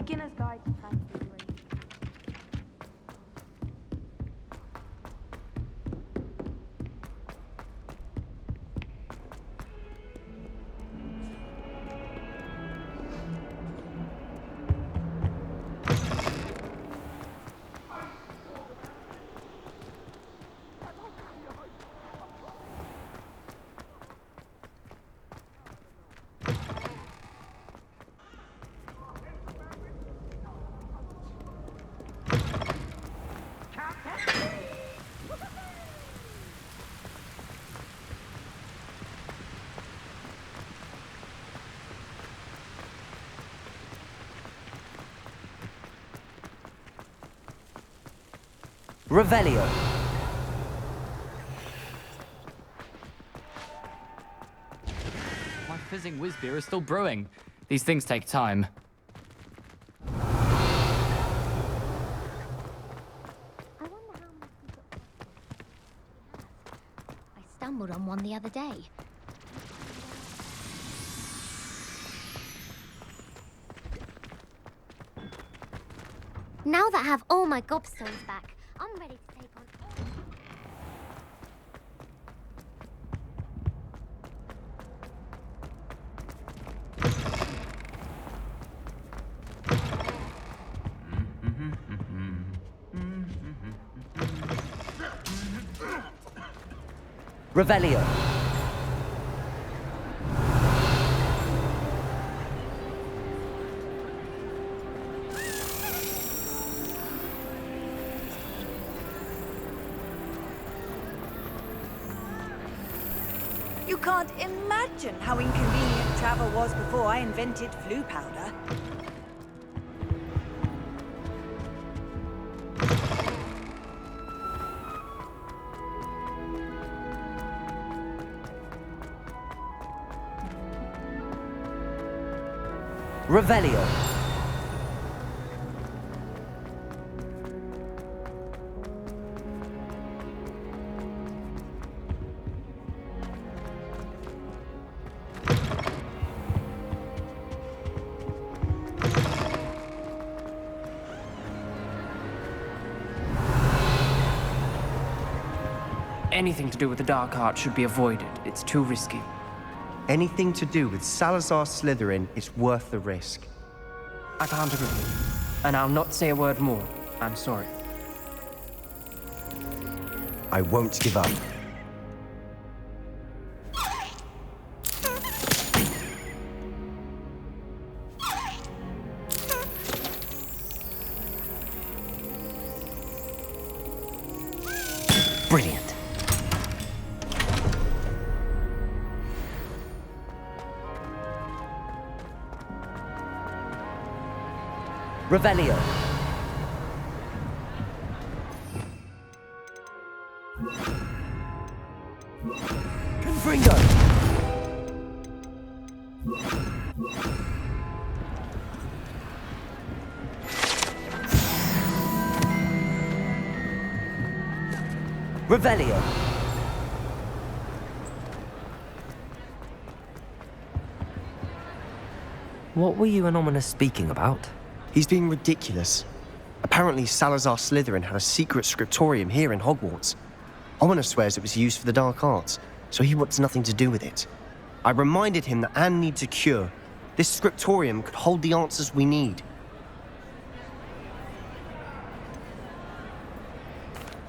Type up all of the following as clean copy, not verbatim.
beginner's guide to fantasy. Revelio. My fizzing whiz beer is still brewing. These things take time. I wonder how many people... I stumbled on one the other day. Now that I have all my gobstones back, I'm ready to take on Revelio. You can't imagine how inconvenient travel was before I invented flu powder. Revelio. Anything to do with the dark art should be avoided. It's too risky. Anything to do with Salazar Slytherin is worth the risk. I can't agree. And I'll not say a word more. I'm sorry. I won't give up. Brilliant. Revelio. Confringo. Revelio. What were you and Ominous speaking about? He's being ridiculous. Apparently, Salazar Slytherin had a secret scriptorium here in Hogwarts. Ominous swears it was used for the dark arts, so he wants nothing to do with it. I reminded him that Anne needs a cure. This scriptorium could hold the answers we need.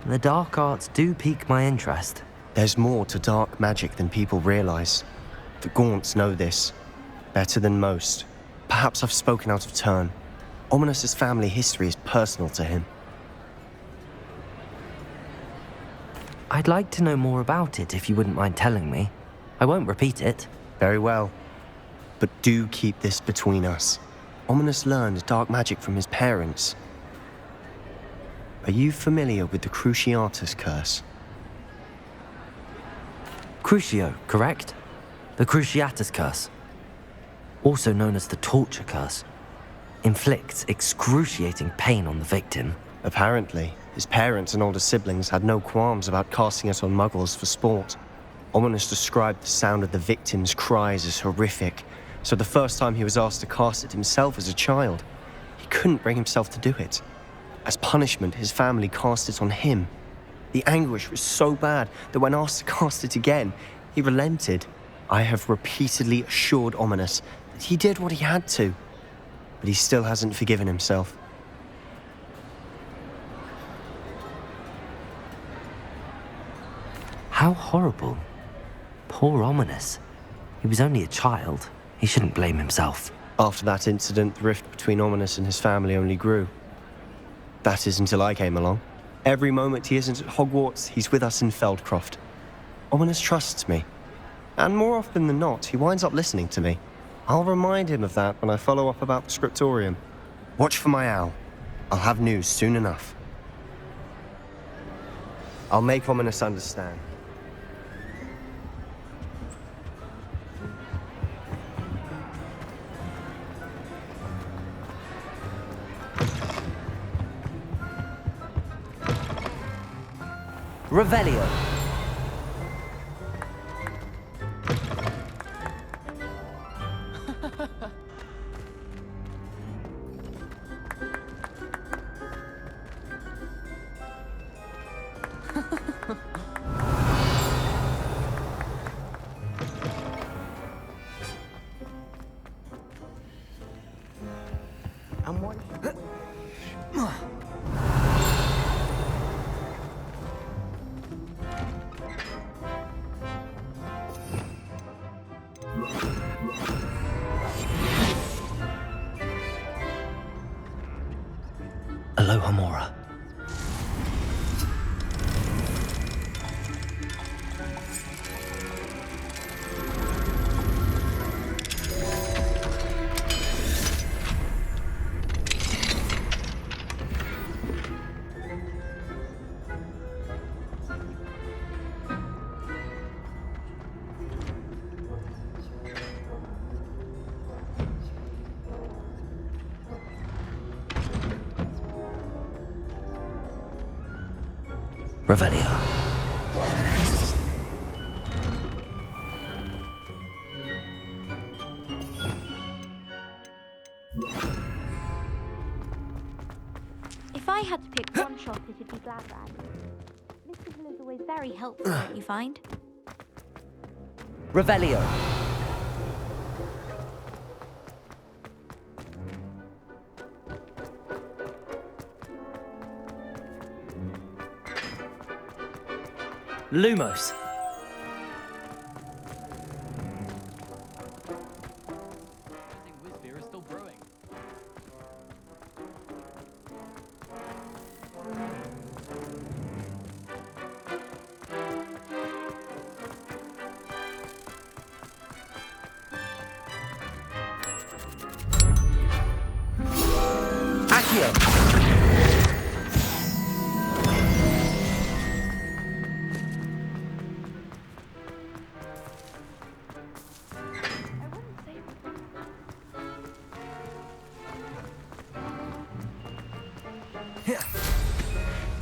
The dark arts do pique my interest. There's more to dark magic than people realize. The Gaunts know this. Better than most. Perhaps I've spoken out of turn. Ominous's family history is personal to him. I'd like to know more about it if you wouldn't mind telling me. I won't repeat it. Very well. But do keep this between us. Ominous learned dark magic from his parents. Are you familiar with the Cruciatus Curse? Crucio, correct? The Cruciatus Curse. Also known as the Torture Curse. Inflicts excruciating pain on the victim. Apparently, his parents and older siblings had no qualms about casting it on muggles for sport. Ominous described the sound of the victim's cries as horrific, so the first time he was asked to cast it himself as a child, he couldn't bring himself to do it. As punishment, his family cast it on him. The anguish was so bad that when asked to cast it again, he relented. I have repeatedly assured Ominous that he did what he had to, but he still hasn't forgiven himself. How horrible. Poor Ominous. He was only a child. He shouldn't blame himself. After that incident, the rift between Ominous and his family only grew. That is until I came along. Every moment he isn't at Hogwarts, he's with us in Feldcroft. Ominous trusts me. And more often than not, he winds up listening to me. I'll remind him of that when I follow up about the scriptorium. Watch for my owl. I'll have news soon enough. I'll make Ominous understand. Revelio. Aloha Mora. Revelio. If I had to pick one shop, it'd be Glad Rag. Mr. Hill is always very helpful, don't you find? Revelio. Lumos. I think Wizbeer is still brewing. Accio.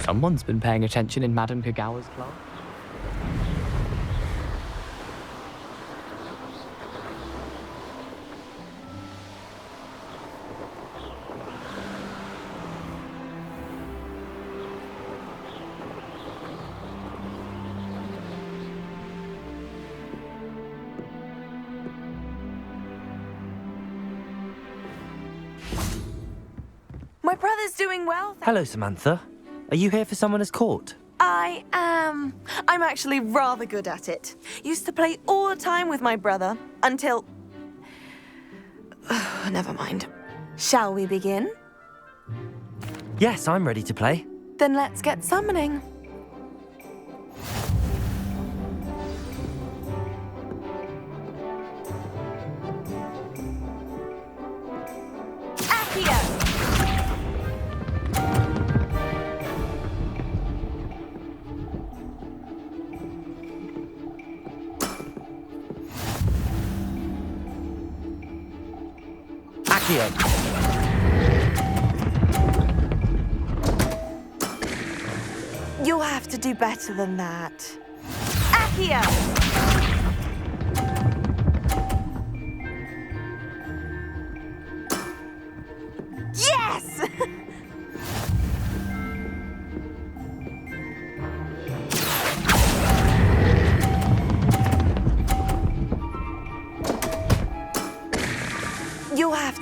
Someone's been paying attention in Madame Kagawa's class. My brother's doing well. Hello, Samantha. Are you here for Summoner's Court? I am. I'm actually rather good at it. Used to play all the time with my brother until... Never mind. Shall we begin? Yes, I'm ready to play. Then let's get summoning. Accio! Accio. You'll have to do better than that. Accio! Yes!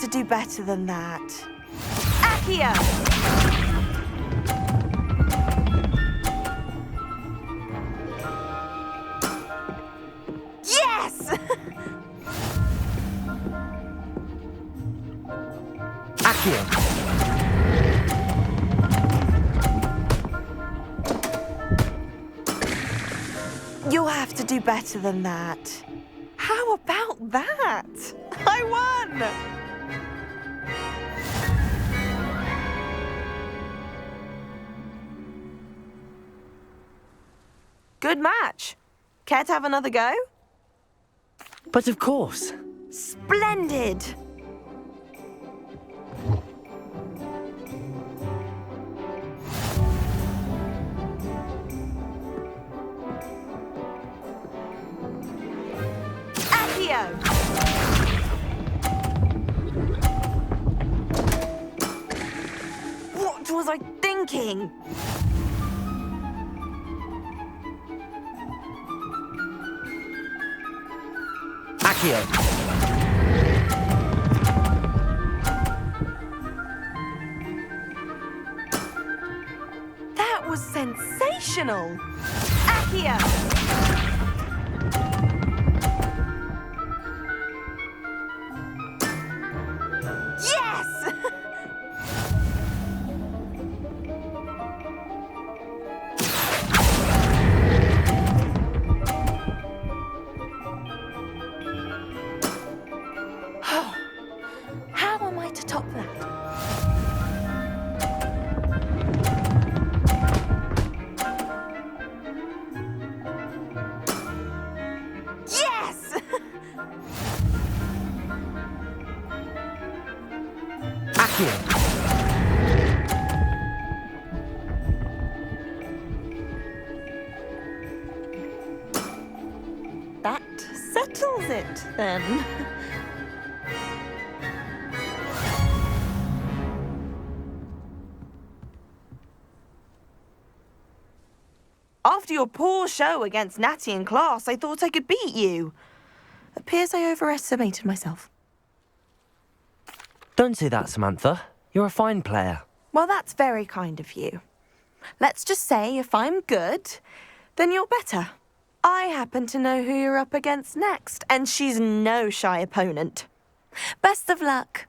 to do better than that. Accio! Yes! Accio. You'll have to do better than that. How about that? I won! Good match. Care to have another go? But of course. Splendid! Accio! What was I thinking? Accio. That was sensational! Accio! Yes! How am I to top that? Yes! Accio. That settles it, then. After your poor show against Natty in class, I thought I could beat you. Appears I overestimated myself. Don't say that, Samantha. You're a fine player. Well, that's very kind of you. Let's just say if I'm good, then you're better. I happen to know who you're up against next, and she's no shy opponent. Best of luck.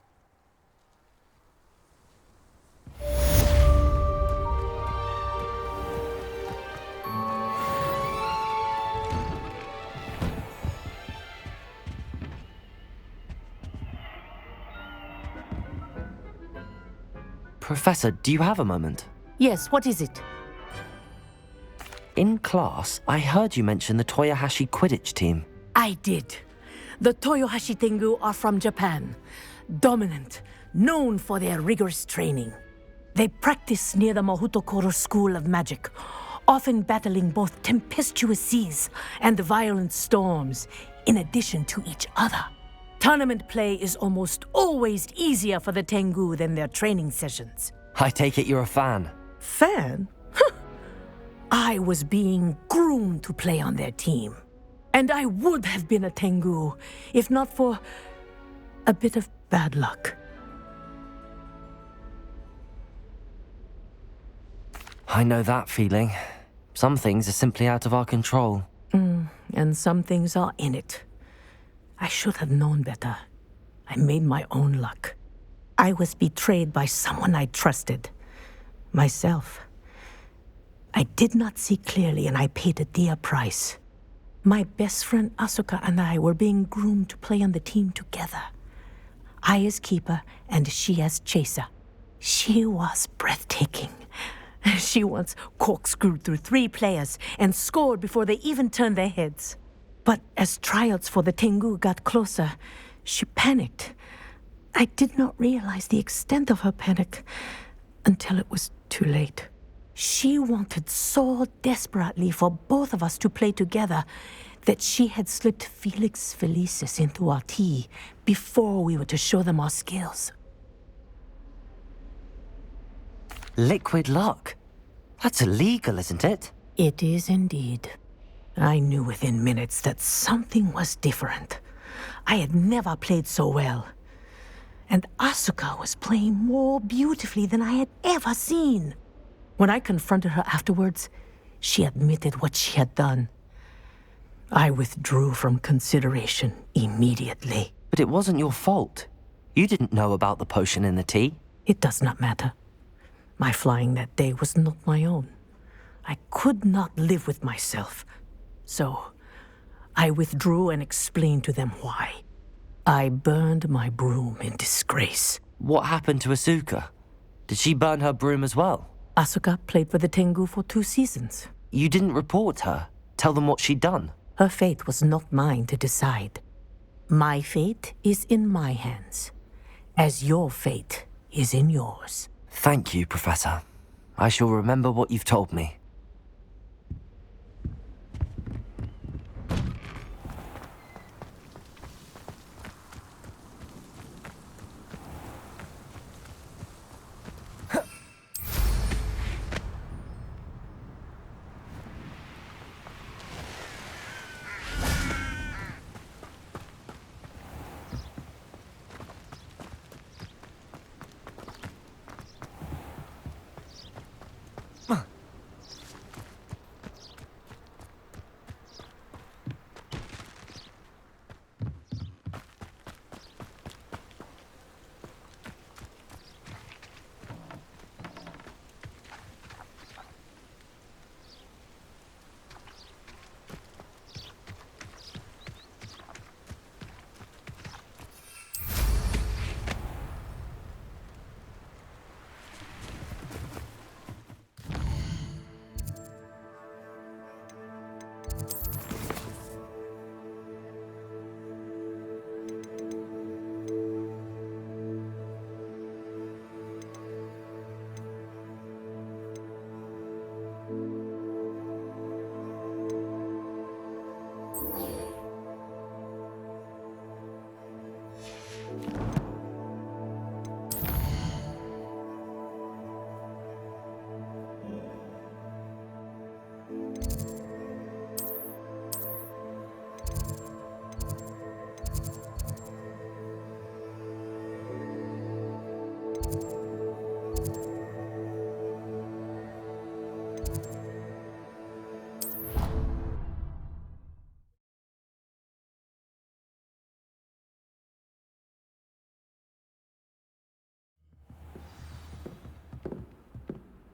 Professor, do you have a moment? Yes, what is it? In class, I heard you mention the Toyohashi Quidditch team. I did. The Toyohashi Tengu are from Japan. Dominant, known for their rigorous training. They practice near the Mahutokoro School of Magic, often battling both tempestuous seas and violent storms, in addition to each other. Tournament play is almost always easier for the Tengu than their training sessions. I take it you're a fan. Fan? I was being groomed to play on their team. And I would have been a Tengu, if not for a bit of bad luck. I know that feeling. Some things are simply out of our control. And some things are in it. I should have known better. I made my own luck. I was betrayed by someone I trusted. Myself. I did not see clearly and I paid a dear price. My best friend Asuka and I were being groomed to play on the team together. I as keeper and she as chaser. She was breathtaking. She once corkscrewed through 3 players and scored before they even turned their heads. But as trials for the Tengu got closer, she panicked. I did not realize the extent of her panic until it was too late. She wanted so desperately for both of us to play together that she had slipped Felix Felicis into our tea before we were to show them our skills. Liquid luck? That's illegal, isn't it? It is indeed. I knew within minutes that something was different. I had never played so well. And Asuka was playing more beautifully than I had ever seen. When I confronted her afterwards, she admitted what she had done. I withdrew from consideration immediately. But it wasn't your fault. You didn't know about the potion in the tea. It does not matter. My flying that day was not my own. I could not live with myself. So, I withdrew and explained to them why. I burned my broom in disgrace. What happened to Asuka? Did she burn her broom as well? Asuka played for the Tengu for 2 seasons. You didn't report her. Tell them what she'd done. Her fate was not mine to decide. My fate is in my hands, as your fate is in yours. Thank you, Professor. I shall remember what you've told me.